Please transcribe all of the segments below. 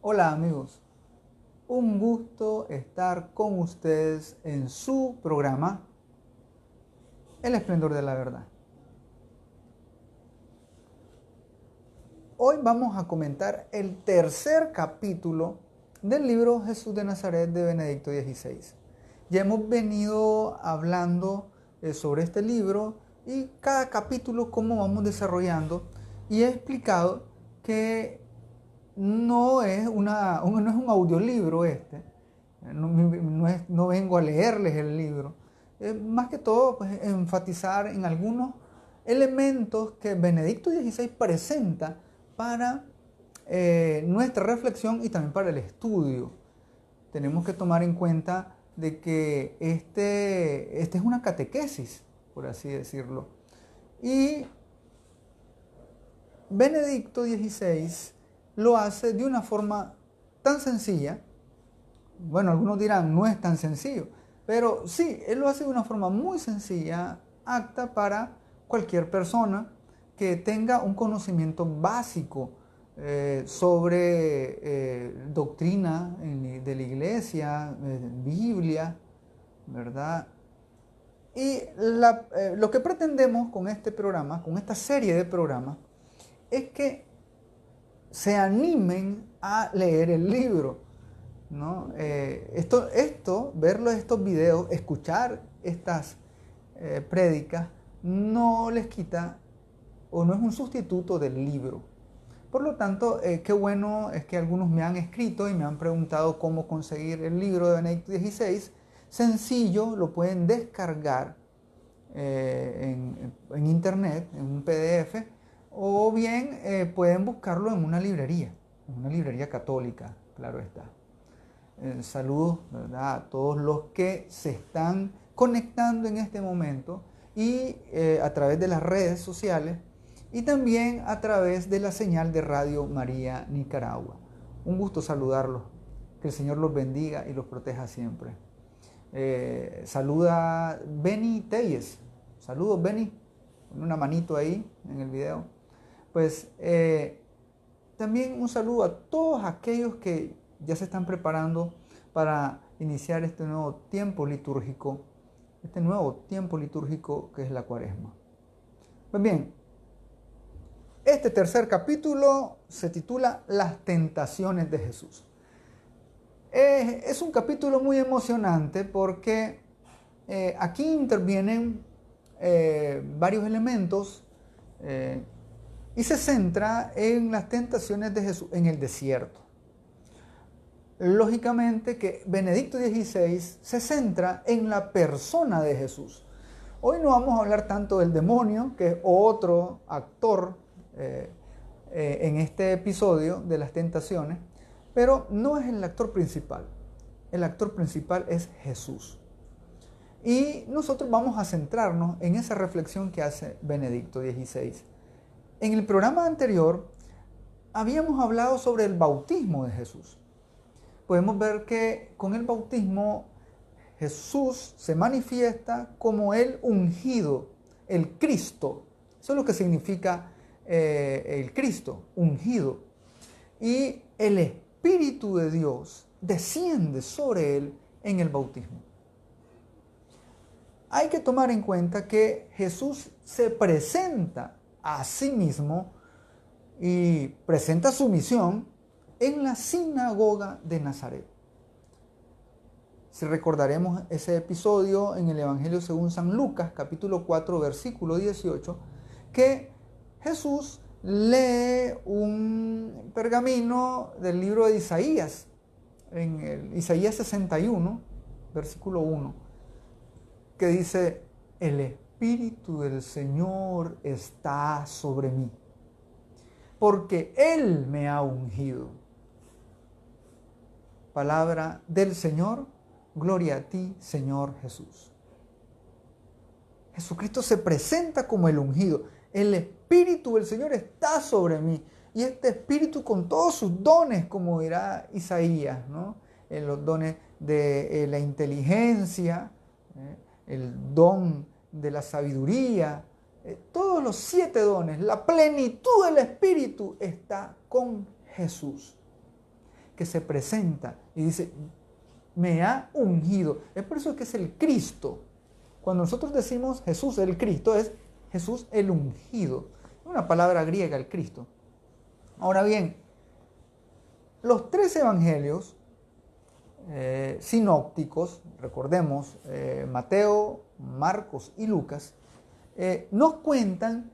Hola amigos, un gusto estar con ustedes en su programa El Esplendor de la Verdad. Hoy vamos a comentar el tercer capítulo del libro Jesús de Nazaret de Benedicto XVI. Ya hemos venido hablando sobre este libro y cada capítulo cómo vamos desarrollando, y he explicado que no es un audiolibro no vengo a leerles el libro. Más que todo, pues, enfatizar en algunos elementos que Benedicto XVI presenta para nuestra reflexión y también para el estudio. Tenemos que tomar en cuenta de que este es una catequesis, por así decirlo. Y Benedicto XVI lo hace de una forma tan sencilla. Bueno, algunos dirán, no es tan sencillo, pero sí, él lo hace de una forma muy sencilla, apta para cualquier persona que tenga un conocimiento básico sobre doctrina de la iglesia, Biblia, ¿verdad? Y lo que pretendemos con este programa, con esta serie de programas, es que se animen a leer el libro, ¿no? Verlo, estos videos, escuchar estas prédicas, no les quita o no es un sustituto del libro. Por lo tanto, qué bueno es que algunos me han escrito y me han preguntado cómo conseguir el libro de Benedicto XVI. Sencillo, lo pueden descargar en internet, en un PDF, o bien pueden buscarlo en una librería católica, claro está. Saludos, ¿verdad?, a todos los que se están conectando en este momento y a través de las redes sociales y también a través de la señal de Radio María Nicaragua. Un gusto saludarlos. Que el Señor los bendiga y los proteja siempre. Saluda Benny Telles. Saludos, Benny. Con una manito ahí en el video. Pues también un saludo a todos aquellos que ya se están preparando para iniciar este nuevo tiempo litúrgico que es la Cuaresma. Pues bien, este tercer capítulo se titula Las tentaciones de Jesús. Es un capítulo muy emocionante porque aquí intervienen varios elementos y se centra en las tentaciones de Jesús en el desierto. Lógicamente que Benedicto XVI se centra en la persona de Jesús. Hoy no vamos a hablar tanto del demonio, que es otro actor en este episodio de las tentaciones, pero no es el actor principal. El actor principal es Jesús. Y nosotros vamos a centrarnos en esa reflexión que hace Benedicto XVI. En el programa anterior habíamos hablado sobre el bautismo de Jesús. Podemos ver que con el bautismo Jesús se manifiesta como el ungido, el Cristo. Eso es lo que significa el Cristo, ungido. Y el Espíritu de Dios desciende sobre él en el bautismo. Hay que tomar en cuenta que Jesús se presenta a sí mismo y presenta su misión en la sinagoga de Nazaret. Si recordaremos ese episodio en el Evangelio según San Lucas, capítulo 4, versículo 18, que Jesús lee un pergamino del libro de Isaías, en el Isaías 61, versículo 1, que dice: el Espíritu del Señor está sobre mí, porque Él me ha ungido. Palabra del Señor, gloria a ti, Señor Jesús. Jesucristo se presenta como el ungido. El Espíritu del Señor está sobre mí. Y este Espíritu, con todos sus dones, como dirá Isaías, ¿no? Los dones de la inteligencia, el don de la sabiduría, todos los 7 dones, la plenitud del Espíritu está con Jesús. que se presenta y dice, me ha ungido. Es por eso que es el Cristo. Cuando nosotros decimos Jesús el Cristo, es Jesús el ungido. Una palabra griega, el Cristo. Ahora bien, los tres evangelios sinópticos, recordemos, Mateo, Marcos y Lucas, nos cuentan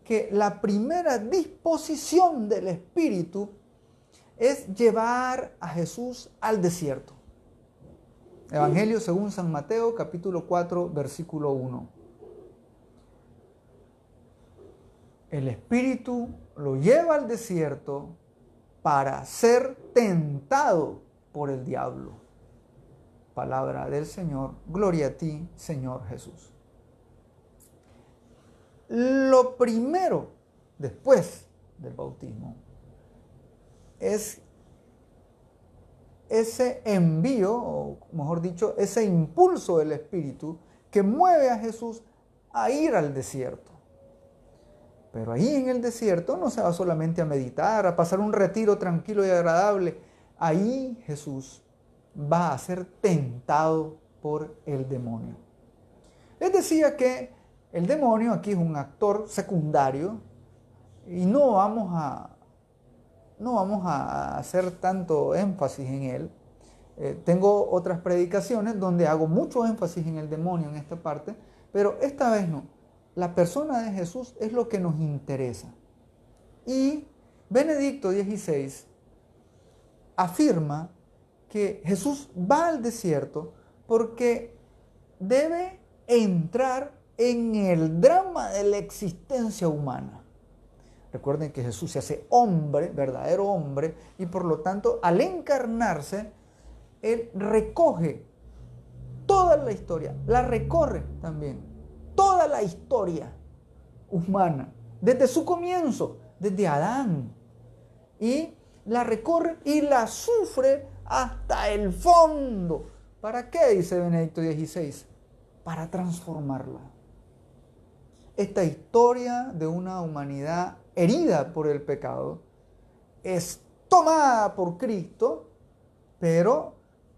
que la primera disposición del Espíritu es llevar a Jesús al desierto. Evangelio según San Mateo, capítulo 4, versículo 1. El Espíritu lo lleva al desierto para ser tentado por el diablo. Palabra del Señor, gloria a ti, Señor Jesús. Lo primero, después del bautismo, es ese envío, o mejor dicho, ese impulso del Espíritu que mueve a Jesús a ir al desierto. Pero ahí en el desierto no se va solamente a meditar, a pasar un retiro tranquilo y agradable. Ahí Jesús va a ser tentado por el demonio. Les decía que el demonio aquí es un actor secundario y no vamos a hacer tanto énfasis en él. Tengo otras predicaciones donde hago mucho énfasis en el demonio en esta parte, pero esta vez no. La persona de Jesús es lo que nos interesa. Y Benedicto XVI afirma que Jesús va al desierto porque debe entrar en el drama de la existencia humana. Recuerden que Jesús se hace hombre, verdadero hombre, y por lo tanto, al encarnarse, Él recoge toda la historia, la recorre también, toda la historia humana, desde su comienzo, desde Adán, y la recorre y la sufre hasta el fondo. ¿Para qué? Dice Benedicto XVI. Para transformarla. Esta historia de una humanidad herida por el pecado es tomada por Cristo, pero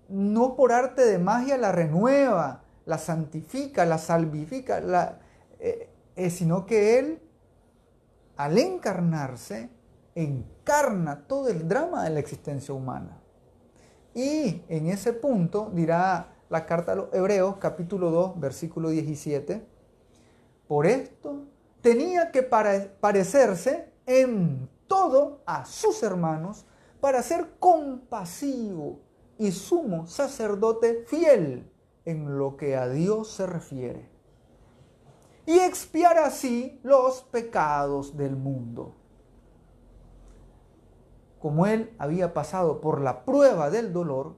no por arte de magia la renueva, la santifica, la salvifica, sino que Él, al encarnarse, encarna todo el drama de la existencia humana. Y en ese punto dirá la carta a los Hebreos, capítulo 2, versículo 17, por esto tenía que parecerse en todo a sus hermanos para ser compasivo y sumo sacerdote fiel en lo que a Dios se refiere, y expiar así los pecados del mundo. Como Él había pasado por la prueba del dolor,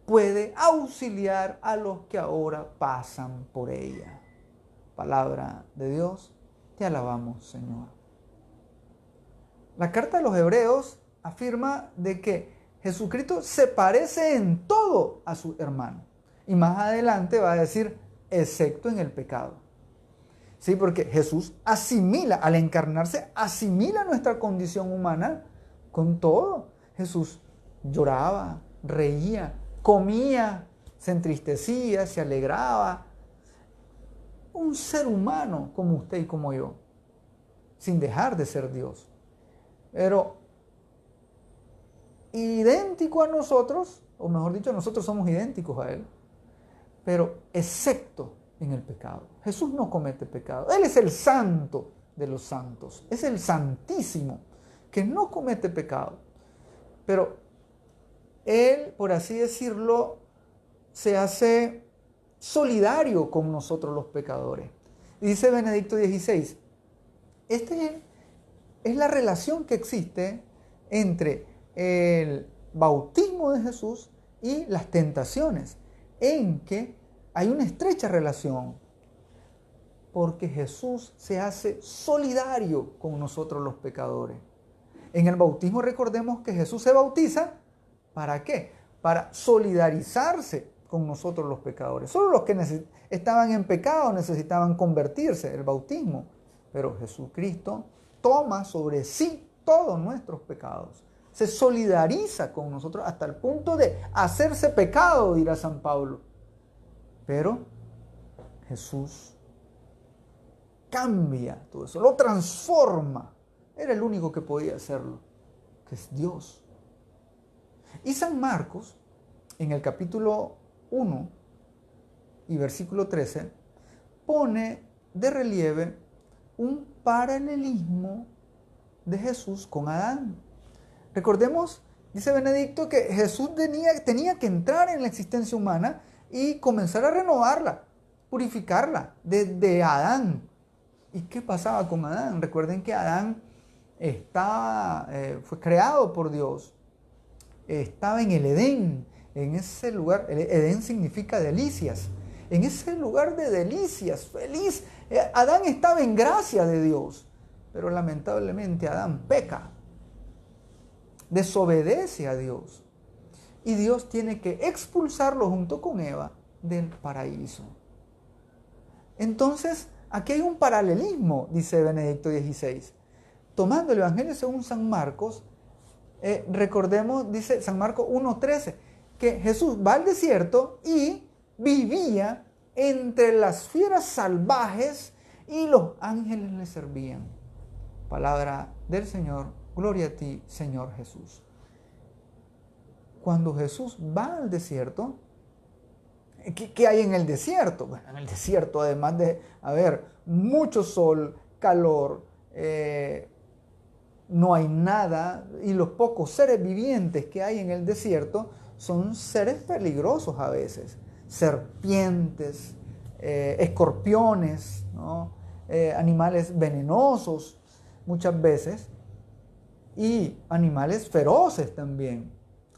puede auxiliar a los que ahora pasan por ella. Palabra de Dios, te alabamos, Señor. La carta a los Hebreos afirma de que Jesucristo se parece en todo a su hermano. Y más adelante va a decir, excepto en el pecado. Sí, porque Jesús asimila, al encarnarse, asimila nuestra condición humana con todo. Jesús lloraba, reía, comía, se entristecía, se alegraba. Un ser humano como usted y como yo, sin dejar de ser Dios. Pero idéntico a nosotros, o mejor dicho, nosotros somos idénticos a Él, pero excepto en el pecado. Jesús no comete pecado. Él es el santo de los santos. Es el santísimo que no comete pecado. Pero Él, por así decirlo, se hace solidario con nosotros los pecadores. Dice Benedicto XVI, esta es la relación que existe entre el bautismo de Jesús y las tentaciones, en que hay una estrecha relación, porque Jesús se hace solidario con nosotros los pecadores. En el bautismo recordemos que Jesús se bautiza, ¿para qué? Para solidarizarse con nosotros los pecadores. Solo los que estaban en pecado necesitaban convertirse, el bautismo. Pero Jesucristo toma sobre sí todos nuestros pecados. se solidariza con nosotros hasta el punto de hacerse pecado, dirá San Pablo. Pero Jesús cambia todo eso, lo transforma. Era el único que podía hacerlo, que es Dios. Y San Marcos, en el capítulo 1 y versículo 13, pone de relieve un paralelismo de Jesús con Adán. Recordemos, dice Benedicto, que Jesús tenía que entrar en la existencia humana y comenzar a renovarla, purificarla desde Adán. ¿Y qué pasaba con Adán? Recuerden que Adán fue creado por Dios, estaba en el Edén, en ese lugar. Edén significa delicias. En ese lugar de delicias, feliz, Adán estaba en gracia de Dios, pero lamentablemente Adán peca, desobedece a Dios, y Dios tiene que expulsarlo junto con Eva del paraíso. Entonces, aquí hay un paralelismo, dice Benedicto XVI. Tomando el Evangelio según San Marcos, recordemos, dice San Marcos 1:13, que Jesús va al desierto y vivía entre las fieras salvajes y los ángeles le servían. Palabra del Señor, gloria a ti, Señor Jesús. Cuando Jesús va al desierto, ¿qué hay en el desierto? Bueno, en el desierto, además de haber mucho sol, calor, no hay nada, y los pocos seres vivientes que hay en el desierto son seres peligrosos a veces. Serpientes, escorpiones, ¿no? Animales venenosos muchas veces, y animales feroces también,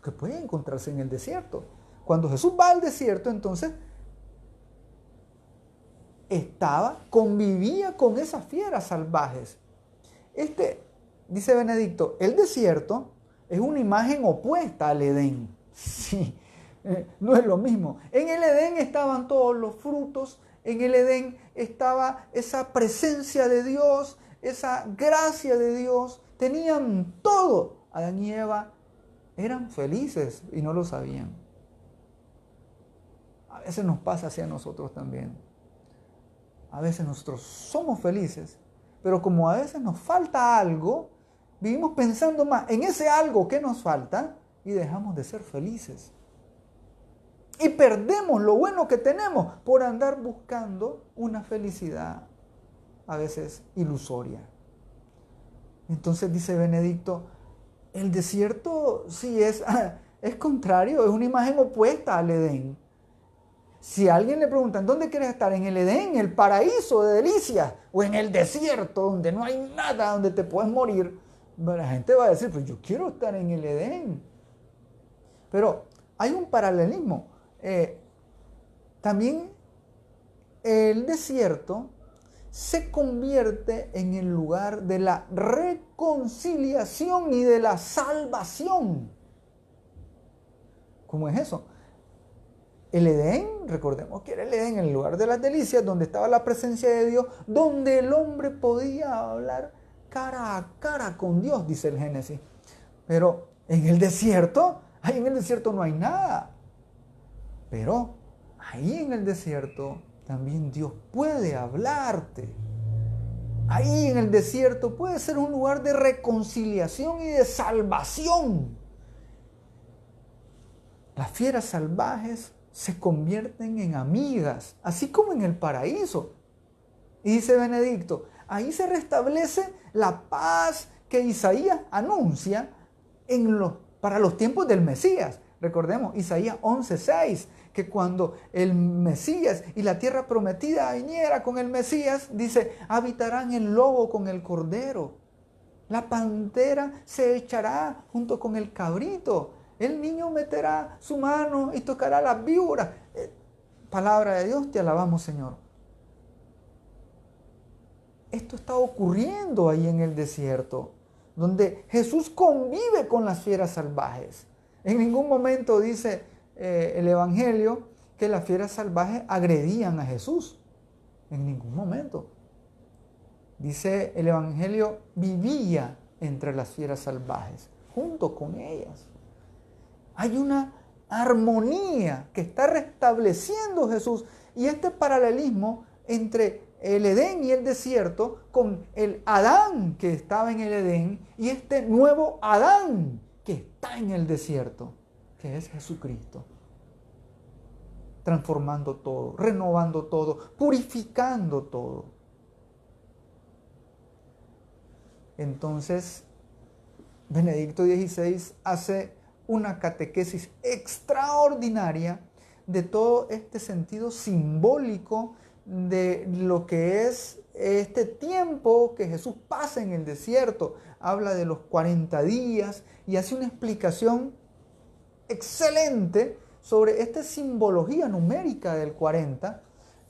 que pueden encontrarse en el desierto. Cuando Jesús va al desierto, entonces convivía con esas fieras salvajes. Dice Benedicto, el desierto es una imagen opuesta al Edén. Sí, no es lo mismo. En el Edén estaban todos los frutos, en el Edén estaba esa presencia de Dios, esa gracia de Dios, tenían todo. Adán y Eva eran felices y no lo sabían. A veces nos pasa así a nosotros también. A veces nosotros somos felices, pero como a veces nos falta algo, vivimos pensando más en ese algo que nos falta y dejamos de ser felices. Y perdemos lo bueno que tenemos por andar buscando una felicidad a veces ilusoria. Entonces dice Benedicto, el desierto sí es contrario, es una imagen opuesta al Edén. Si a alguien le preguntan, ¿dónde quieres estar? ¿En el Edén, en el paraíso de delicias? ¿O en el desierto, donde no hay nada, donde te puedes morir? La gente va a decir, pues yo quiero estar en el Edén. Pero hay un paralelismo. También el desierto se convierte en el lugar de la reconciliación y de la salvación. ¿Cómo es eso? El Edén, recordemos que era el Edén, el lugar de las delicias, donde estaba la presencia de Dios, donde el hombre podía hablar cara a cara con Dios, dice el Génesis. Pero en el desierto, ahí en el desierto no hay nada. Pero ahí en el desierto también Dios puede hablarte. Ahí en el desierto puede ser un lugar de reconciliación y de salvación. Las fieras salvajes se convierten en amigas, así como en el paraíso. Y dice Benedicto, ahí se restablece la paz que Isaías anuncia para los tiempos del Mesías. Recordemos Isaías 11:6, que cuando el Mesías y la tierra prometida viniera con el Mesías, dice, habitarán el lobo con el cordero, la pantera se echará junto con el cabrito, el niño meterá su mano y tocará las víboras. Palabra de Dios, te alabamos, Señor. Esto está ocurriendo ahí en el desierto, donde Jesús convive con las fieras salvajes. En ningún momento dice el Evangelio que las fieras salvajes agredían a Jesús. En ningún momento. Dice el Evangelio, vivía entre las fieras salvajes, junto con ellas. Hay una armonía que está restableciendo Jesús, y este paralelismo entre el Edén y el desierto, con el Adán que estaba en el Edén y este nuevo Adán que está en el desierto, que es Jesucristo, transformando todo, renovando todo, purificando todo. Entonces, Benedicto XVI hace una catequesis extraordinaria de todo este sentido simbólico de lo que es este tiempo que Jesús pasa en el desierto. Habla de los 40 días y hace una explicación excelente sobre esta simbología numérica del 40,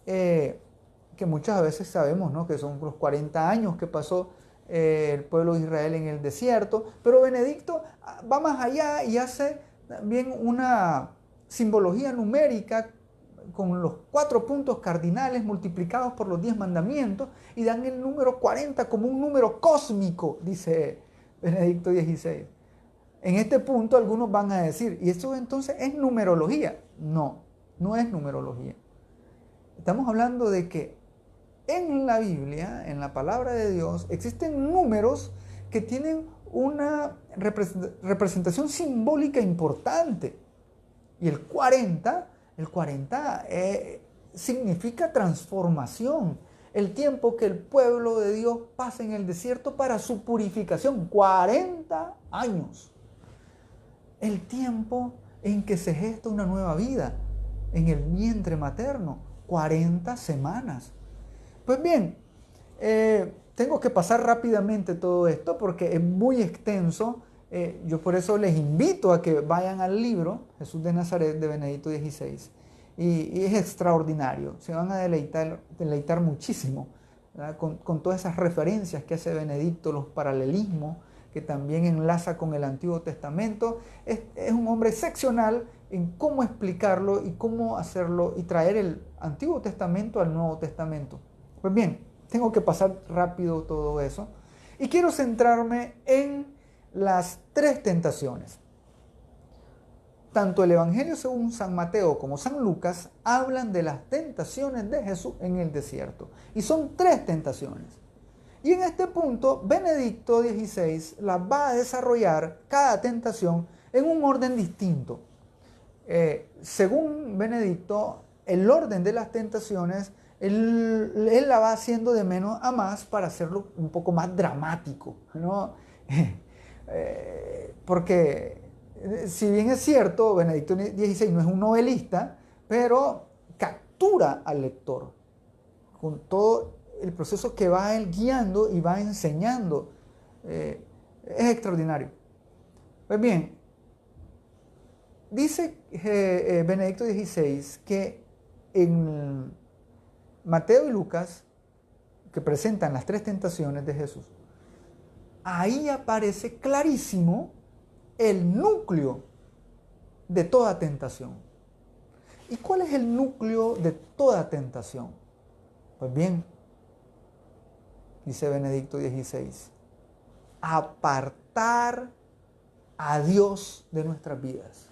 que muchas veces sabemos, ¿no?, que son los 40 años que pasó el pueblo de Israel en el desierto, pero Benedicto va más allá y hace también una simbología numérica con los 4 puntos cardinales multiplicados por los 10 mandamientos y dan el número 40 como un número cósmico, dice Benedicto XVI. En este punto algunos van a decir, ¿y eso entonces es numerología? No, no es numerología. Estamos hablando de que en la Biblia, en la palabra de Dios, existen números que tienen una representación simbólica importante. Y el 40 significa transformación. El tiempo que el pueblo de Dios pasa en el desierto para su purificación. 40 años. El tiempo en que se gesta una nueva vida en el vientre materno. 40 semanas. Pues bien, tengo que pasar rápidamente todo esto porque es muy extenso. Yo por eso les invito a que vayan al libro Jesús de Nazaret de Benedicto XVI. Y es extraordinario. Se van a deleitar muchísimo, ¿verdad?, con todas esas referencias que hace Benedicto, los paralelismos que también enlaza con el Antiguo Testamento. Es un hombre excepcional en cómo explicarlo y cómo hacerlo y traer el Antiguo Testamento al Nuevo Testamento. Pues bien, tengo que pasar rápido todo eso y quiero centrarme en las 3 tentaciones. Tanto el Evangelio según San Mateo como San Lucas hablan de las tentaciones de Jesús en el desierto. Y son 3 tentaciones. Y en este punto, Benedicto XVI las va a desarrollar cada tentación en un orden distinto. Según Benedicto, el orden de las tentaciones él la va haciendo de menos a más para hacerlo un poco más dramático, ¿no? Porque si bien es cierto, Benedicto XVI no es un novelista, pero captura al lector con todo el proceso que va él guiando y va enseñando. Es extraordinario. Pues bien, dice Benedicto XVI que en Mateo y Lucas, que presentan las 3 tentaciones de Jesús, ahí aparece clarísimo el núcleo de toda tentación. ¿Y cuál es el núcleo de toda tentación? Pues bien, dice Benedicto XVI, apartar a Dios de nuestras vidas.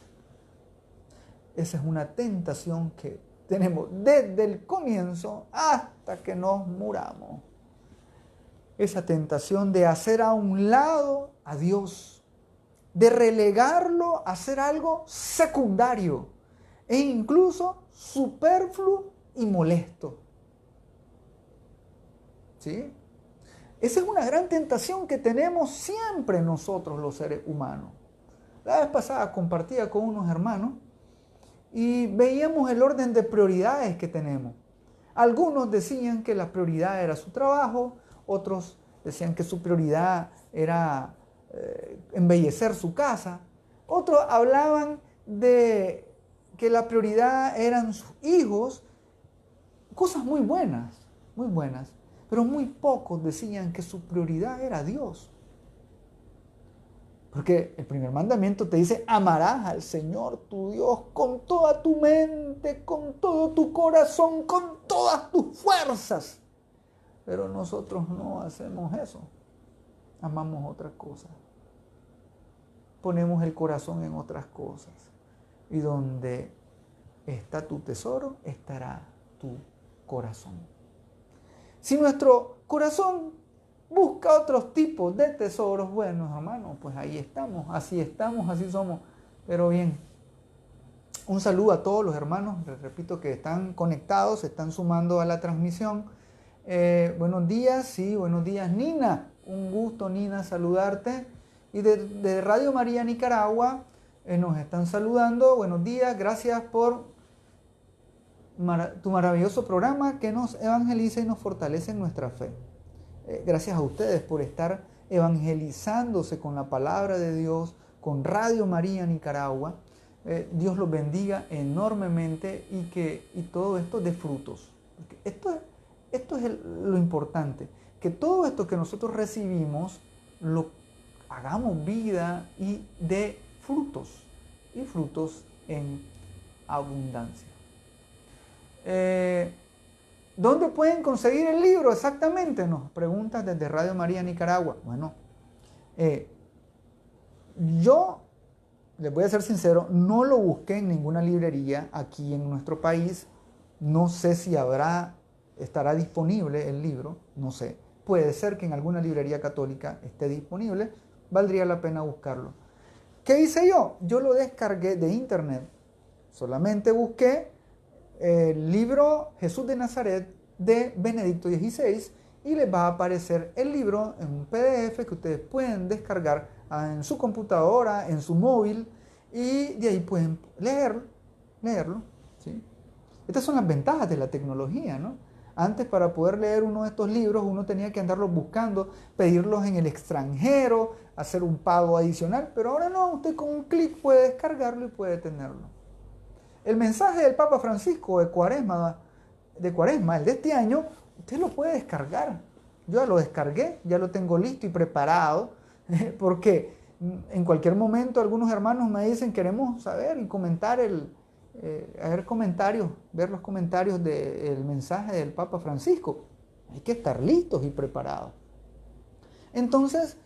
Esa es una tentación que tenemos desde el comienzo hasta que nos muramos. Esa tentación de hacer a un lado a Dios, de relegarlo a ser algo secundario e incluso superfluo y molesto. ¿Sí? Esa es una gran tentación que tenemos siempre nosotros los seres humanos. La vez pasada compartía con unos hermanos y veíamos el orden de prioridades que tenemos. Algunos decían que la prioridad era su trabajo, otros decían que su prioridad era embellecer su casa, otros hablaban de que la prioridad eran sus hijos, cosas muy buenas, pero muy pocos decían que su prioridad era Dios. Porque el primer mandamiento te dice, amarás al Señor tu Dios con toda tu mente, con todo tu corazón, con todas tus fuerzas. Pero nosotros no hacemos eso. Amamos otra cosa. ponemos el corazón en otras cosas. Y donde está tu tesoro, estará tu corazón. Si nuestro corazón busca otros tipos de tesoros, bueno, hermanos, pues ahí estamos, así somos. Pero bien, un saludo a todos los hermanos, les repito, que están conectados, se están sumando a la transmisión. Buenos días, sí, buenos días, Nina. Un gusto, Nina, saludarte. Y de Radio María Nicaragua nos están saludando. Buenos días, gracias por tu maravilloso programa que nos evangeliza y nos fortalece en nuestra fe. Gracias a ustedes por estar evangelizándose con la palabra de Dios, con Radio María Nicaragua. Dios los bendiga enormemente y todo esto dé frutos. Esto es lo importante, que todo esto que nosotros recibimos lo hagamos vida y dé frutos, y frutos en abundancia. ¿Dónde pueden conseguir el libro exactamente? Nos preguntan desde Radio María Nicaragua. Bueno, yo les voy a ser sincero, no lo busqué en ninguna librería aquí en nuestro país. No sé si estará disponible el libro, no sé. Puede ser que en alguna librería católica esté disponible, valdría la pena buscarlo. ¿Qué hice yo? Yo lo descargué de internet. Solamente busqué el libro Jesús de Nazaret de Benedicto XVI y les va a aparecer el libro en un PDF que ustedes pueden descargar en su computadora, en su móvil, y de ahí pueden leerlo, ¿sí? Estas son las ventajas de la tecnología, ¿no? Antes, para poder leer uno de estos libros, uno tenía que andarlos buscando, pedirlos en el extranjero, hacer un pago adicional, pero ahora no, usted con un clic puede descargarlo y puede tenerlo. El mensaje del Papa Francisco de Cuaresma, el de este año, usted lo puede descargar. Yo ya lo descargué, ya lo tengo listo y preparado, porque en cualquier momento algunos hermanos me dicen, queremos saber y comentar ver los comentarios del mensaje del Papa Francisco. Hay que estar listos y preparados. Entonces,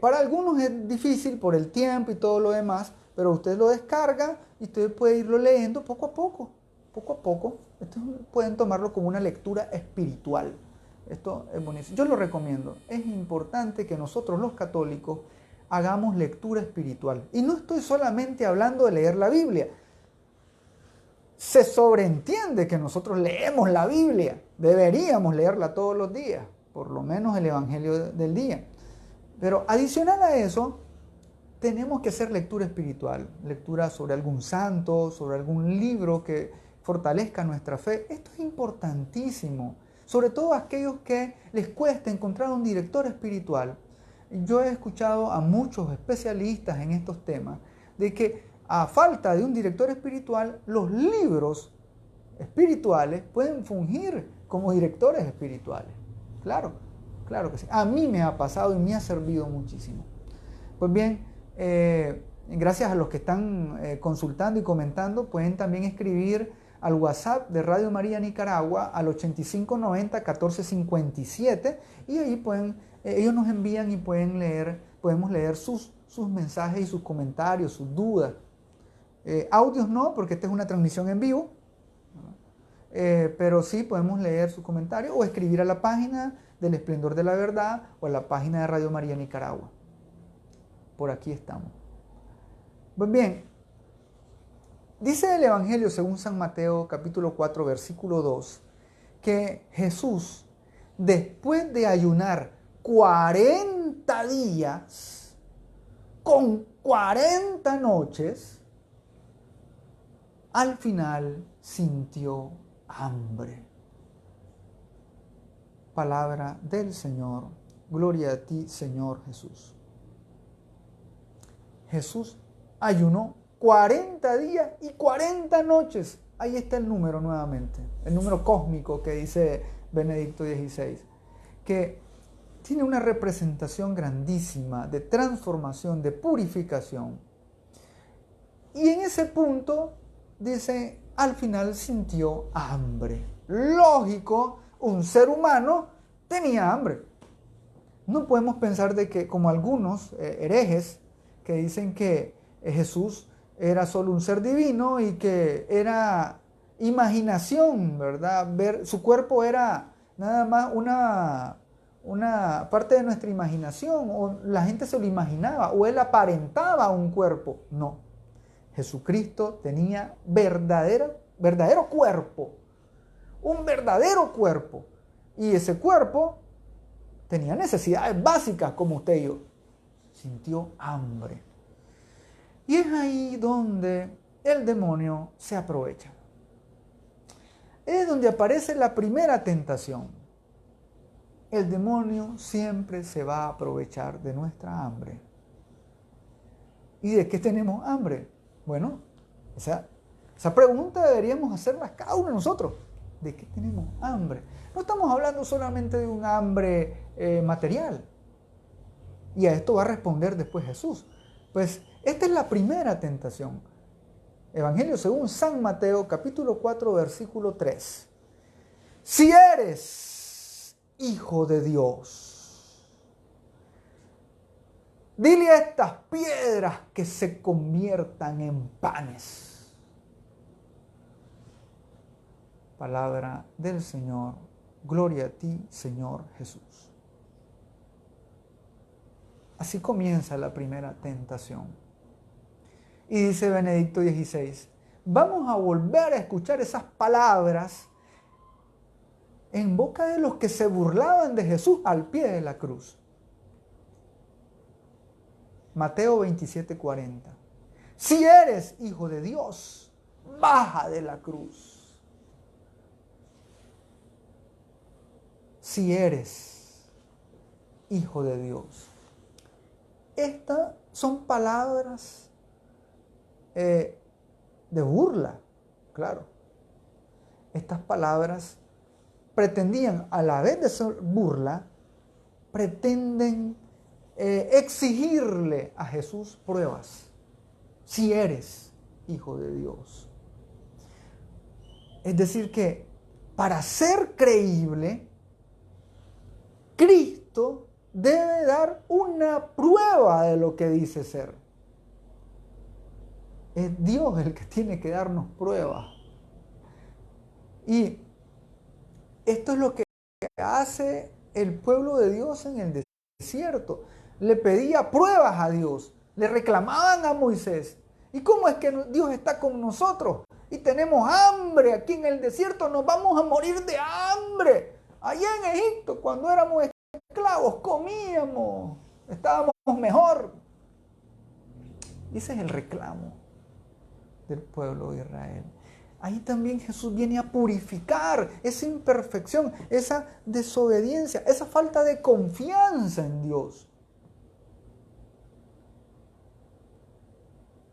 para algunos es difícil por el tiempo y todo lo demás, pero usted lo descarga y usted puede irlo leyendo poco a poco. Esto pueden tomarlo como una lectura espiritual. Esto es buenísimo. Yo lo recomiendo. Es importante que nosotros los católicos hagamos lectura espiritual. Y no estoy solamente hablando de leer la Biblia. Se sobreentiende que nosotros leemos la Biblia. Deberíamos leerla todos los días, por lo menos el Evangelio del día. Pero adicional a eso, tenemos que hacer lectura espiritual, lectura sobre algún santo, sobre algún libro que fortalezca nuestra fe. Esto es importantísimo, sobre todo a aquellos que les cuesta encontrar un director espiritual. Yo he escuchado a muchos especialistas en estos temas de que a falta de un director espiritual, los libros espirituales pueden fungir como directores espirituales. Claro que sí. A mí me ha pasado y me ha servido muchísimo. Pues bien, gracias a los que están consultando y comentando, pueden también escribir al WhatsApp de Radio María Nicaragua al 8590-1457 y ahí ellos nos envían y podemos leer sus mensajes y sus comentarios, sus dudas. Audios no, porque esta es una transmisión en vivo, pero sí podemos leer sus comentarios o escribir a la página del Esplendor de la Verdad o a la página de Radio María Nicaragua. Por aquí estamos. Pues bien, dice el Evangelio según San Mateo capítulo 4 versículo 2 que Jesús, después de ayunar 40 días con 40 noches, al final sintió hambre. Palabra del Señor. Gloria a ti, Señor Jesús. Jesús ayunó 40 días y 40 noches. Ahí está el número nuevamente, el número cósmico que dice Benedicto XVI, que tiene una representación grandísima de transformación, de purificación. Y en ese punto dice, al final sintió hambre. Lógico, un ser humano tenía hambre. No podemos pensar de que, como algunos herejes que dicen que Jesús era solo un ser divino y que era imaginación, ¿verdad? Su cuerpo era nada más una parte de nuestra imaginación, o la gente se lo imaginaba, o él aparentaba un cuerpo. No, Jesucristo tenía verdadero cuerpo, un verdadero cuerpo, y ese cuerpo tenía necesidades básicas como usted y yo. Sintió hambre. Y es ahí donde el demonio se aprovecha. Es donde aparece la primera tentación. El demonio siempre se va a aprovechar de nuestra hambre. ¿Y de qué tenemos hambre? Bueno, esa pregunta deberíamos hacerla cada uno de nosotros. ¿De qué tenemos hambre? No estamos hablando solamente de un hambre material. Y a esto va a responder después Jesús. Pues esta es la primera tentación. Evangelio según San Mateo, capítulo 4, versículo 3. Si eres hijo de Dios, dile a estas piedras que se conviertan en panes. Palabra del Señor. Gloria a ti, Señor Jesús. Así comienza la primera tentación. Y dice Benedicto XVI, vamos a volver a escuchar esas palabras en boca de los que se burlaban de Jesús al pie de la cruz. Mateo 27:40. Si eres hijo de Dios, baja de la cruz. Si eres hijo de Dios. Estas son palabras de burla, claro. Estas palabras pretendían, a la vez de ser burla, pretenden exigirle a Jesús pruebas. Si eres hijo de Dios. Es decir que para ser creíble, Cristo debe dar una prueba de lo que dice ser. Es Dios el que tiene que darnos pruebas. Y esto es lo que hace el pueblo de Dios en el desierto. Le pedía pruebas a Dios, le reclamaban a Moisés. ¿Y cómo es que Dios está con nosotros? Y tenemos hambre aquí en el desierto, nos vamos a morir de hambre. Allá en Egipto, cuando éramos esclavos, comíamos, estábamos mejor. Ese es el reclamo del pueblo de Israel. Ahí también Jesús viene a purificar esa imperfección, esa desobediencia, esa falta de confianza en Dios.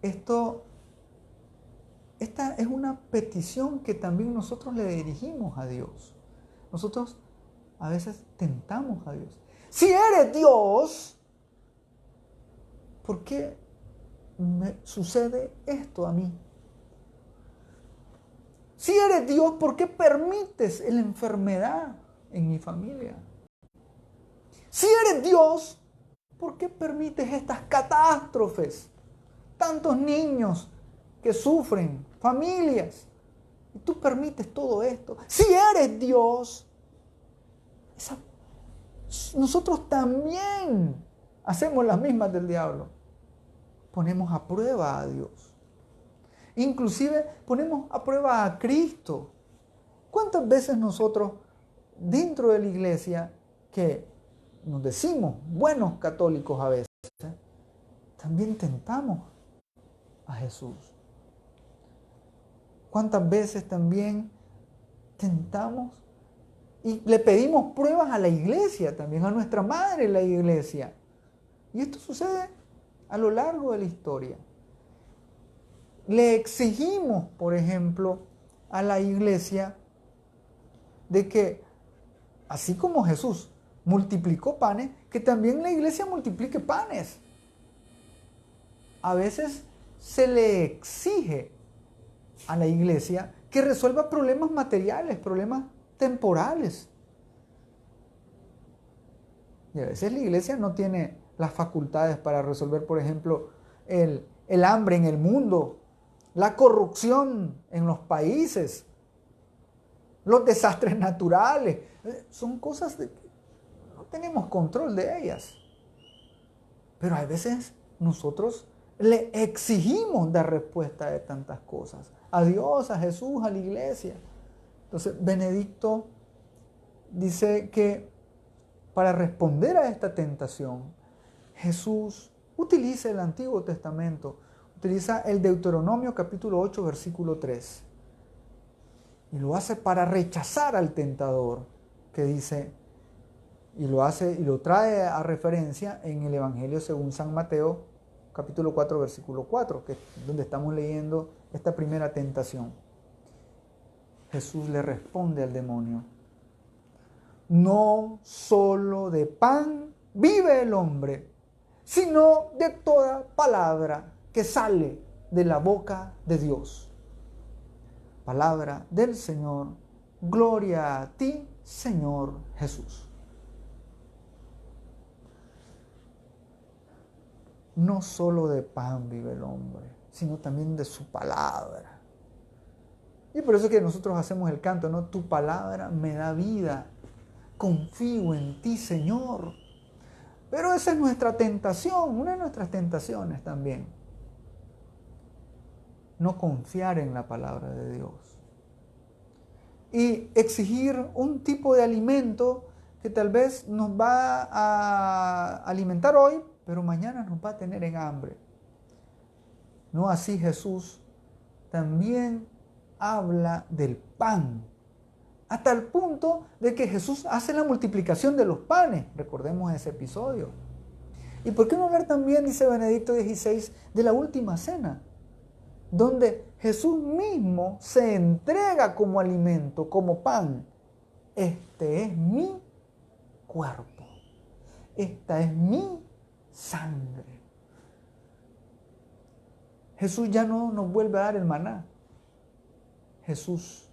Esta es una petición que también nosotros le dirigimos a Dios. Nosotros a veces tentamos a Dios. Si eres Dios, ¿por qué me sucede esto a mí? Si eres Dios, ¿por qué permites la enfermedad en mi familia? Si eres Dios, ¿por qué permites estas catástrofes? Tantos niños que sufren, familias, y tú permites todo esto. Si eres Dios, nosotros también hacemos las mismas del diablo. Ponemos a prueba a Dios. Inclusive ponemos a prueba a Cristo. ¿Cuántas veces nosotros dentro de la iglesia, que nos decimos buenos católicos a veces, también tentamos a Jesús? ¿Cuántas veces también tentamos y le pedimos pruebas a la iglesia, también a nuestra madre la iglesia? Y esto sucede a lo largo de la historia. Le exigimos, por ejemplo, a la iglesia de que, así como Jesús multiplicó panes, que también la iglesia multiplique panes. A veces se le exige a la iglesia que resuelva problemas materiales, problemas temporales. Y a veces la iglesia no tiene las facultades para resolver, por ejemplo, el hambre en el mundo, la corrupción en los países, los desastres naturales. Son cosas que no tenemos control de ellas. Pero a veces nosotros le exigimos dar respuesta de tantas cosas. A Dios, a Jesús, a la iglesia. Entonces, Benedicto dice que para responder a esta tentación, Jesús utiliza el Antiguo Testamento, utiliza el Deuteronomio capítulo 8, versículo 3. Y lo hace para rechazar al tentador, que dice, y lo trae a referencia en el Evangelio según San Mateo, capítulo 4, versículo 4, que es donde estamos leyendo esta primera tentación. Jesús le responde al demonio: no solo de pan vive el hombre, sino de toda palabra que sale de la boca de Dios. Palabra del Señor. Gloria a ti, Señor Jesús. No solo de pan vive el hombre, sino también de su palabra. Y por eso es que nosotros hacemos el canto, ¿no? Tu palabra me da vida. Confío en ti, Señor. Pero esa es nuestra tentación, una de nuestras tentaciones también. No confiar en la palabra de Dios. Y exigir un tipo de alimento que tal vez nos va a alimentar hoy, pero mañana nos va a tener en hambre. No así Jesús también habla del pan, hasta el punto de que Jesús hace la multiplicación de los panes. Recordemos ese episodio. ¿Y por qué no hablar también, dice Benedicto XVI, de la última cena, donde Jesús mismo se entrega como alimento, como pan? Este es mi cuerpo, esta es mi sangre. Jesús ya no nos vuelve a dar el maná. Jesús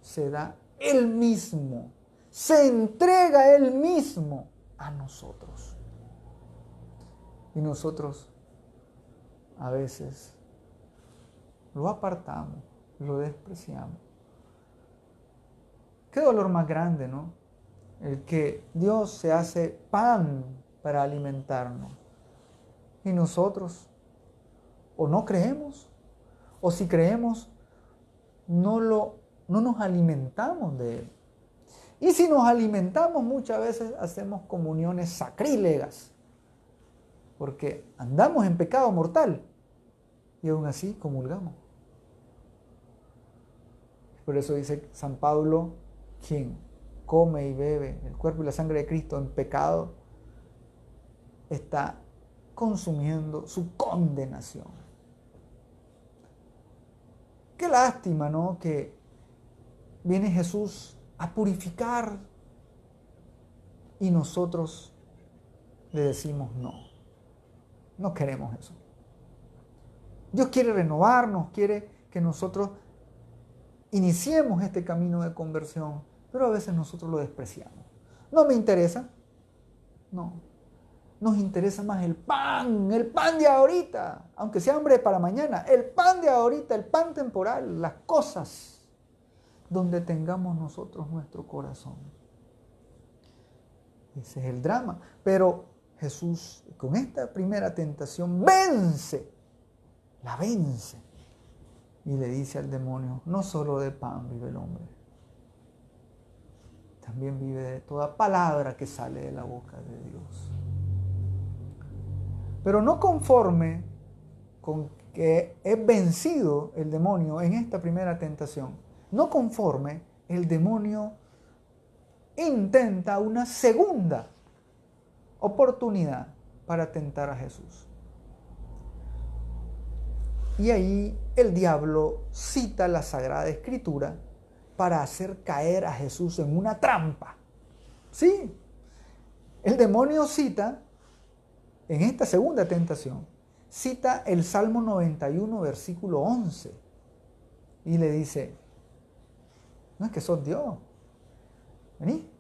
se da Él mismo, se entrega Él mismo a nosotros. Y nosotros a veces lo apartamos, lo despreciamos. Qué dolor más grande, ¿no? El que Dios se hace pan para alimentarnos. Y nosotros o no creemos, o si creemos, no nos alimentamos de Él. Y si nos alimentamos, muchas veces hacemos comuniones sacrílegas, porque andamos en pecado mortal y aún así comulgamos. Por eso dice San Pablo: quien come y bebe el cuerpo y la sangre de Cristo en pecado está consumiendo su condenación. Qué lástima, ¿no? Que viene Jesús a purificar y nosotros le decimos no. No queremos eso. Dios quiere renovarnos, quiere que nosotros iniciemos este camino de conversión, pero a veces nosotros lo despreciamos. No me interesa. No. Nos interesa más el pan de ahorita, aunque sea hambre para mañana, el pan de ahorita, el pan temporal, las cosas donde tengamos nosotros nuestro corazón. Ese es el drama. Pero Jesús, con esta primera tentación, la vence. Y le dice al demonio: no solo de pan vive el hombre, también vive de toda palabra que sale de la boca de Dios. Pero no conforme con que es vencido el demonio en esta primera tentación, no conforme, el demonio intenta una segunda oportunidad para tentar a Jesús. Y ahí el diablo cita la Sagrada Escritura para hacer caer a Jesús en una trampa. Sí, el demonio cita, en esta segunda tentación, cita el Salmo 91, versículo 11, y le dice: no es que sos Dios, vení,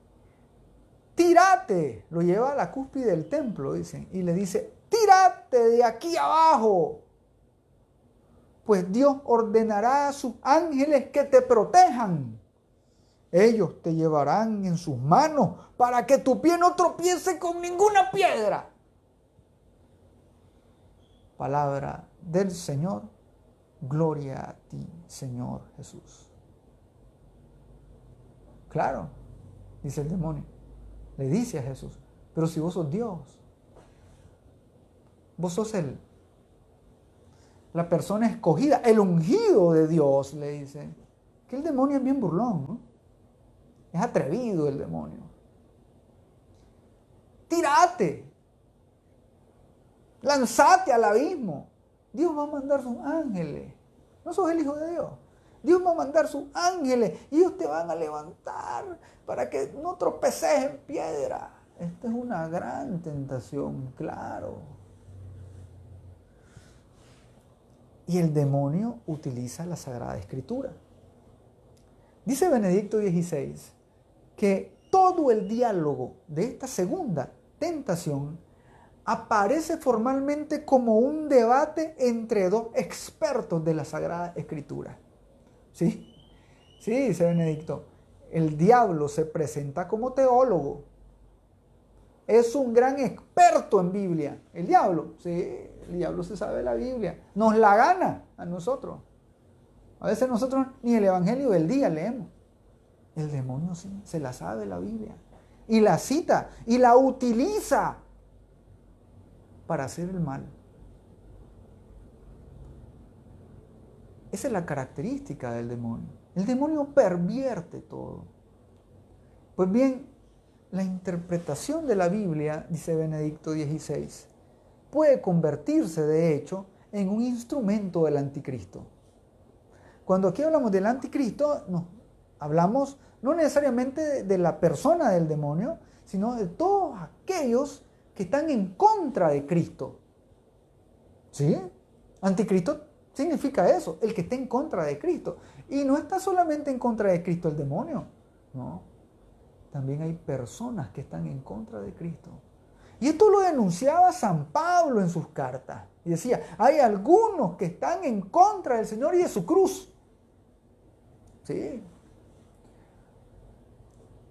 tírate, lo lleva a la cúspide del templo, dicen, y le dice: tírate de aquí abajo. Pues Dios ordenará a sus ángeles que te protejan. Ellos te llevarán en sus manos para que tu pie no tropiece con ninguna piedra. Palabra del Señor. Gloria a ti, Señor Jesús. Claro, dice el demonio. Le dice a Jesús, pero si vos sos Dios, vos sos la persona escogida, el ungido de Dios, le dice. Que el demonio es bien burlón, ¿no? Es atrevido el demonio. Tírate. Lanzate al abismo. Dios va a mandar sus ángeles. No sos el Hijo de Dios. Dios va a mandar sus ángeles y ellos te van a levantar para que no tropeces en piedra. Esta es una gran tentación, claro. Y el demonio utiliza la Sagrada Escritura. Dice Benedicto XVI que todo el diálogo de esta segunda tentación aparece formalmente como un debate entre dos expertos de la Sagrada Escritura. ¿Sí? Sí, dice Benedicto. El diablo se presenta como teólogo. Es un gran experto en Biblia. El diablo, sí, el diablo se sabe la Biblia. Nos la gana a nosotros. A veces nosotros ni el Evangelio del día leemos. El demonio sí, se la sabe la Biblia. Y la cita y la utiliza para hacer el mal. Esa es la característica del demonio. El demonio pervierte todo. Pues bien, la interpretación de la Biblia, dice Benedicto XVI, puede convertirse de hecho en un instrumento del anticristo. Cuando aquí hablamos del anticristo, hablamos no necesariamente de la persona del demonio, sino de todos aquellos que están en contra de Cristo. ¿Sí? Anticristo significa eso, el que está en contra de Cristo. Y no está solamente en contra de Cristo el demonio, no. También hay personas que están en contra de Cristo. Y esto lo denunciaba San Pablo en sus cartas. Y decía, hay algunos que están en contra del Señor y de su cruz. Sí.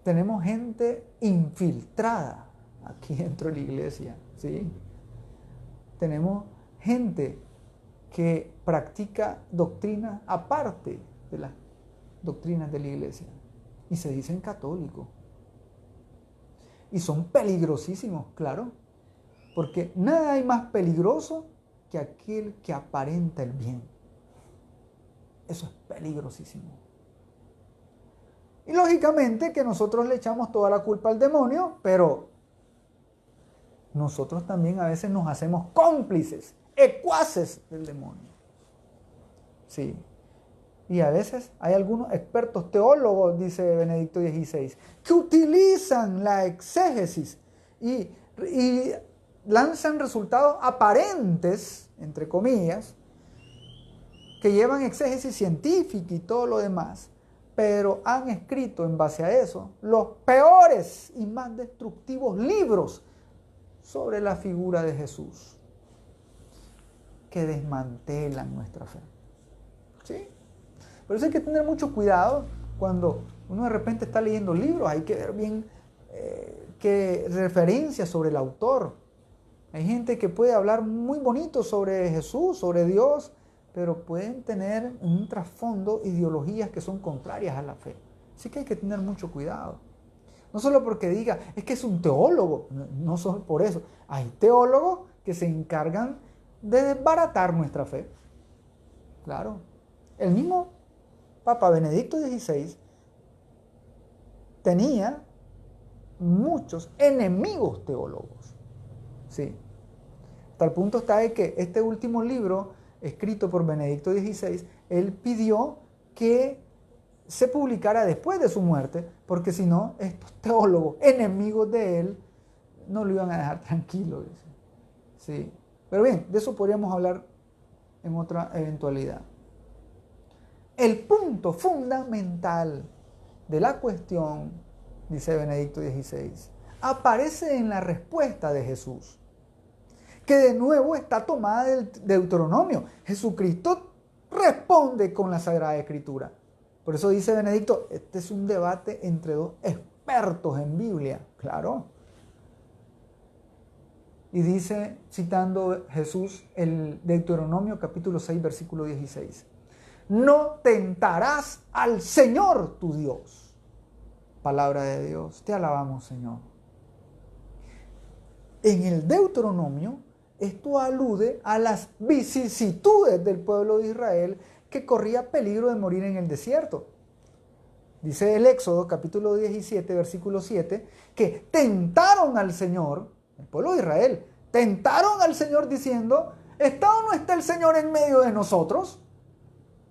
Tenemos gente infiltrada aquí dentro de la iglesia. ¿Sí? Tenemos gente que practica doctrinas aparte de las doctrinas de la iglesia. Y se dicen católicos. Y son peligrosísimos, claro. Porque nada hay más peligroso que aquel que aparenta el bien. Eso es peligrosísimo. Y lógicamente que nosotros le echamos toda la culpa al demonio, pero nosotros también a veces nos hacemos cómplices, ecuaces del demonio. Sí. Y a veces hay algunos expertos teólogos, dice Benedicto XVI, que utilizan la exégesis y lanzan resultados aparentes, entre comillas, que llevan exégesis científica y todo lo demás, pero han escrito en base a eso los peores y más destructivos libros sobre la figura de Jesús, que desmantelan nuestra fe. ¿Sí? Por eso hay que tener mucho cuidado cuando uno de repente está leyendo libros, hay que ver bien qué referencias sobre el autor. Hay gente que puede hablar muy bonito sobre Jesús, sobre Dios, pero pueden tener un trasfondo ideologías que son contrarias a la fe. Así que hay que tener mucho cuidado. No solo porque diga, es que es un teólogo, no solo por eso. Hay teólogos que se encargan de desbaratar nuestra fe. Claro. El mismo Papa Benedicto XVI tenía muchos enemigos teólogos. Sí. Hasta el punto está de que este último libro, escrito por Benedicto XVI, él pidió que se publicara después de su muerte, porque si no, estos teólogos, enemigos de él, no lo iban a dejar tranquilo. Dice. Sí. Pero bien, de eso podríamos hablar en otra eventualidad. El punto fundamental de la cuestión, dice Benedicto XVI, aparece en la respuesta de Jesús, que de nuevo está tomada del Deuteronomio. Jesucristo responde con la Sagrada Escritura. Por eso dice Benedicto, este es un debate entre dos expertos en Biblia. Claro. Y dice, citando Jesús, el Deuteronomio capítulo 6, versículo 16. No tentarás al Señor tu Dios. Palabra de Dios, te alabamos, Señor. En el Deuteronomio, esto alude a las vicisitudes del pueblo de Israel que corría peligro de morir en el desierto. Dice el Éxodo, capítulo 17, versículo 7, que tentaron al Señor, el pueblo de Israel, tentaron al Señor diciendo, ¿está o no está el Señor en medio de nosotros?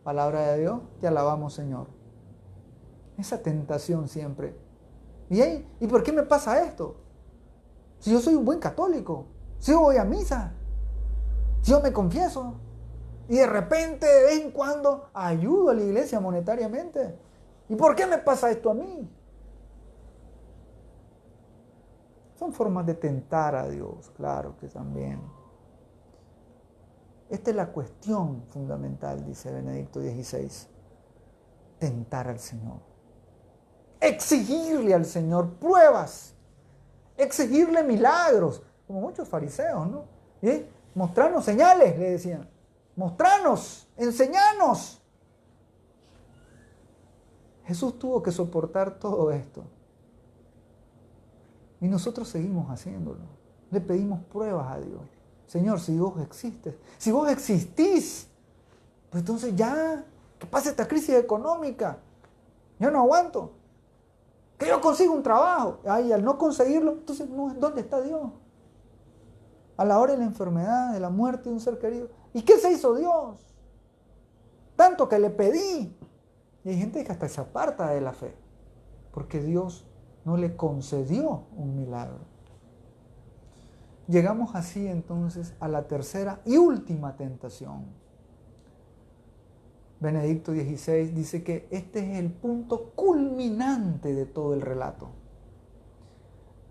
Palabra de Dios, te alabamos, Señor. Esa tentación siempre. ¿Y por qué me pasa esto? Si yo soy un buen católico, si yo voy a misa, si yo me confieso, y de repente, de vez en cuando, ayudo a la iglesia monetariamente. ¿Y por qué me pasa esto a mí? Son formas de tentar a Dios, claro que también. Esta es la cuestión fundamental, dice Benedicto XVI. Tentar al Señor. Exigirle al Señor pruebas. Exigirle milagros, como muchos fariseos, ¿no? ¿Y? Mostranos señales, le decían. Mostranos, enseñanos. Jesús tuvo que soportar todo esto. Y nosotros seguimos haciéndolo. Le pedimos pruebas a Dios. Señor, si vos existes, si vos existís, pues entonces ya, que pase esta crisis económica. Yo no aguanto. Que yo consiga un trabajo. Ay, al no conseguirlo, entonces, ¿dónde está Dios? A la hora de la enfermedad, de la muerte de un ser querido. ¿Y qué se hizo Dios? Tanto que le pedí. Y hay gente que hasta se aparta de la fe, porque Dios no le concedió un milagro. Llegamos así entonces a la tercera y última tentación. Benedicto XVI dice que este es el punto culminante de todo el relato.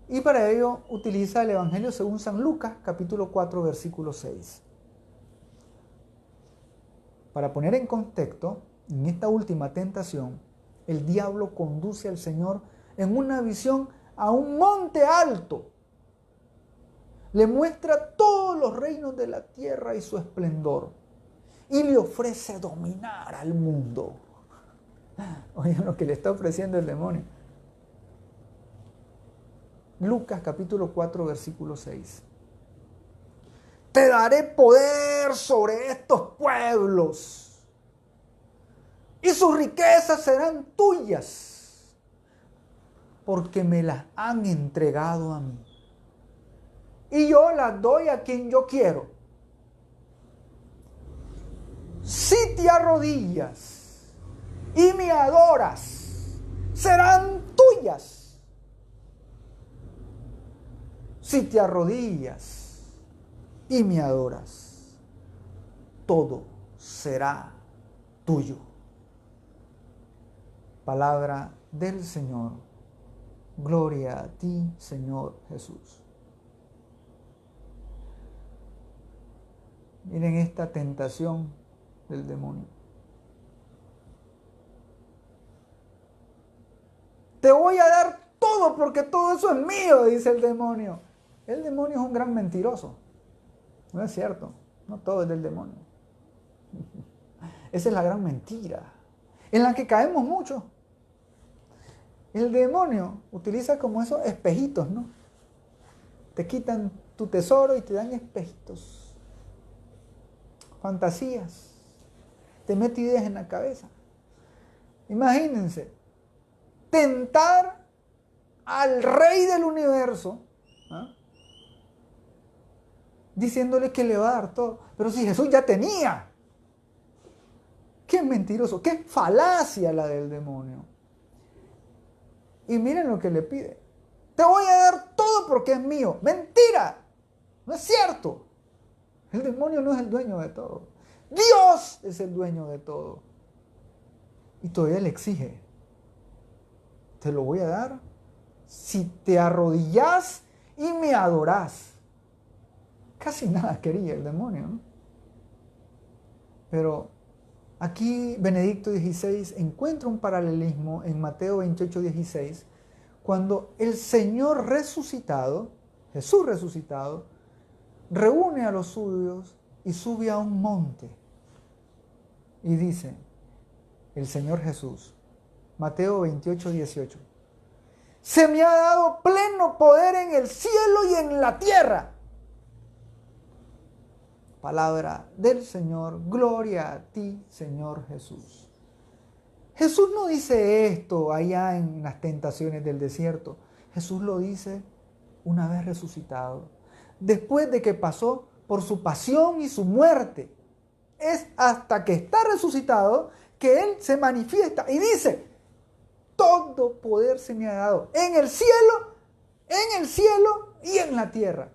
Y para ello utiliza el Evangelio según San Lucas, capítulo 4, versículo 6. Para poner en contexto, en esta última tentación, el diablo conduce al Señor en una visión a un monte alto. Le muestra todos los reinos de la tierra y su esplendor. Y le ofrece dominar al mundo. Oigan lo que le está ofreciendo el demonio. Lucas capítulo 4, versículo 6. Te daré poder sobre estos pueblos, y sus riquezas serán tuyas, porque me las han entregado a mí. Y yo las doy a quien yo quiero. Si te arrodillas y me adoras, serán tuyas. Si te arrodillas y me adoras, todo será tuyo. Palabra del Señor. Gloria a ti, Señor Jesús. Miren esta tentación del demonio. Te voy a dar todo porque todo eso es mío, dice el demonio. El demonio es un gran mentiroso. No es cierto. No todo es del demonio. Esa es la gran mentira en la que caemos mucho. El demonio utiliza como esos espejitos, ¿no? Te quitan tu tesoro y te dan espejitos. Fantasías. Te mete ideas en la cabeza. Imagínense, tentar al rey del universo, ¿ah?, diciéndole que le va a dar todo. Pero si Jesús ya tenía. Qué mentiroso, qué falacia la del demonio. Y miren lo que le pide. Te voy a dar todo porque es mío. Mentira. No es cierto. El demonio no es el dueño de todo. Dios es el dueño de todo. Y todavía le exige. Te lo voy a dar si te arrodillas y me adorás. Casi nada quería el demonio, ¿no? Pero aquí Benedicto XVI encuentra un paralelismo en Mateo 28, 16, cuando el Señor resucitado, Jesús resucitado, reúne a los suyos y sube a un monte. Y dice el Señor Jesús, Mateo 28, 18, se me ha dado pleno poder en el cielo y en la tierra. Palabra del Señor, gloria a ti, Señor Jesús. Jesús no dice esto allá en las tentaciones del desierto. Jesús lo dice una vez resucitado, después de que pasó por su pasión y su muerte. Es hasta que está resucitado que Él se manifiesta y dice, todo poder se me ha dado en el cielo y en la tierra.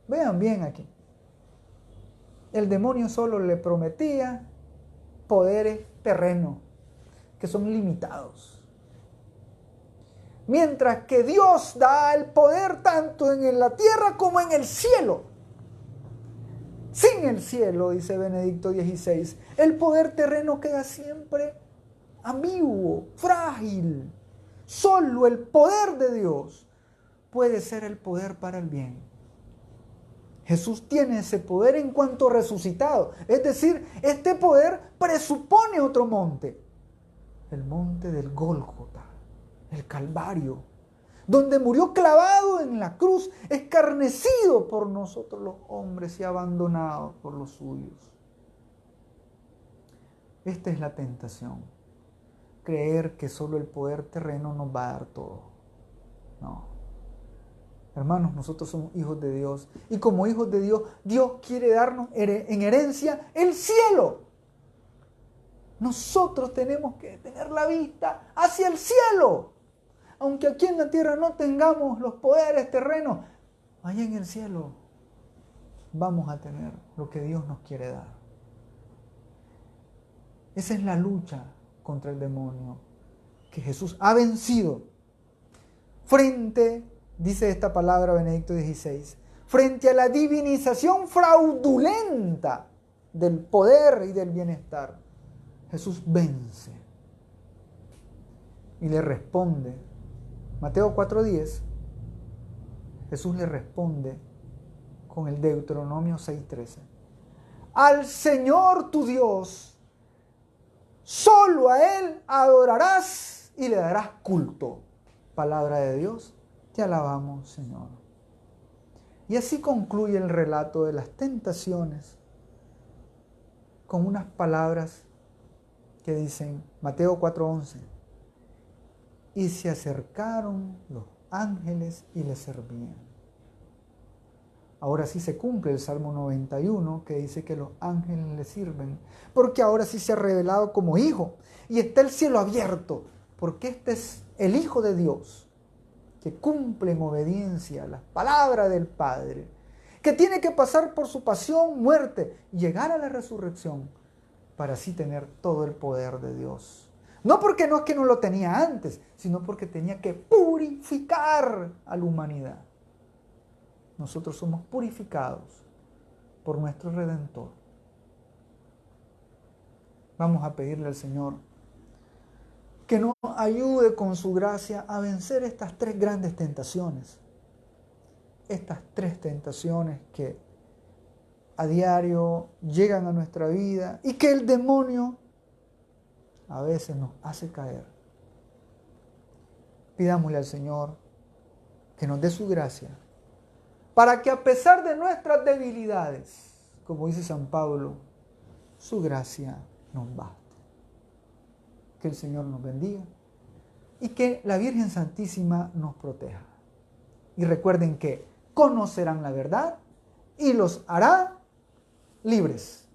Vean bien aquí. El demonio solo le prometía poderes terrenos que son limitados. Mientras que Dios da el poder tanto en la tierra como en el cielo. Sin el cielo, dice Benedicto XVI, el poder terreno queda siempre ambiguo, frágil. Solo el poder de Dios puede ser el poder para el bien. Jesús tiene ese poder en cuanto resucitado. Es decir, este poder presupone otro monte. El monte del Gólgota, el Calvario, donde murió clavado en la cruz, escarnecido por nosotros los hombres y abandonado por los suyos. Esta es la tentación. Creer que solo el poder terreno nos va a dar todo. No. Hermanos, nosotros somos hijos de Dios. Y como hijos de Dios, Dios quiere darnos en herencia el cielo. Nosotros tenemos que tener la vista hacia el cielo. Aunque aquí en la tierra no tengamos los poderes terrenos, allá en el cielo vamos a tener lo que Dios nos quiere dar. Esa es la lucha contra el demonio que Jesús ha vencido frente, dice esta palabra Benedicto XVI, frente a la divinización fraudulenta del poder y del bienestar. Jesús vence y le responde. Mateo 4:10, Jesús le responde con el Deuteronomio 6:13. Al Señor tu Dios, solo a Él adorarás y le darás culto. Palabra de Dios, te alabamos, Señor. Y así concluye el relato de las tentaciones con unas palabras que dicen, Mateo 4:11, y se acercaron los ángeles y le servían. Ahora sí se cumple el Salmo 91 que dice que los ángeles le sirven, porque ahora sí se ha revelado como hijo y está el cielo abierto, porque este es el Hijo de Dios que cumple en obediencia las palabras del Padre, que tiene que pasar por su pasión, muerte, llegar a la resurrección para así tener todo el poder de Dios. No porque no es que no lo tenía antes, sino porque tenía que purificar a la humanidad. Nosotros somos purificados por nuestro Redentor. Vamos a pedirle al Señor que nos ayude con su gracia a vencer estas tres grandes tentaciones. Estas tres tentaciones que a diario llegan a nuestra vida y que el demonio a veces nos hace caer. Pidámosle al Señor que nos dé su gracia para que a pesar de nuestras debilidades, como dice San Pablo, su gracia nos baste. Que el Señor nos bendiga y que la Virgen Santísima nos proteja. Y recuerden que conocerán la verdad y los hará libres.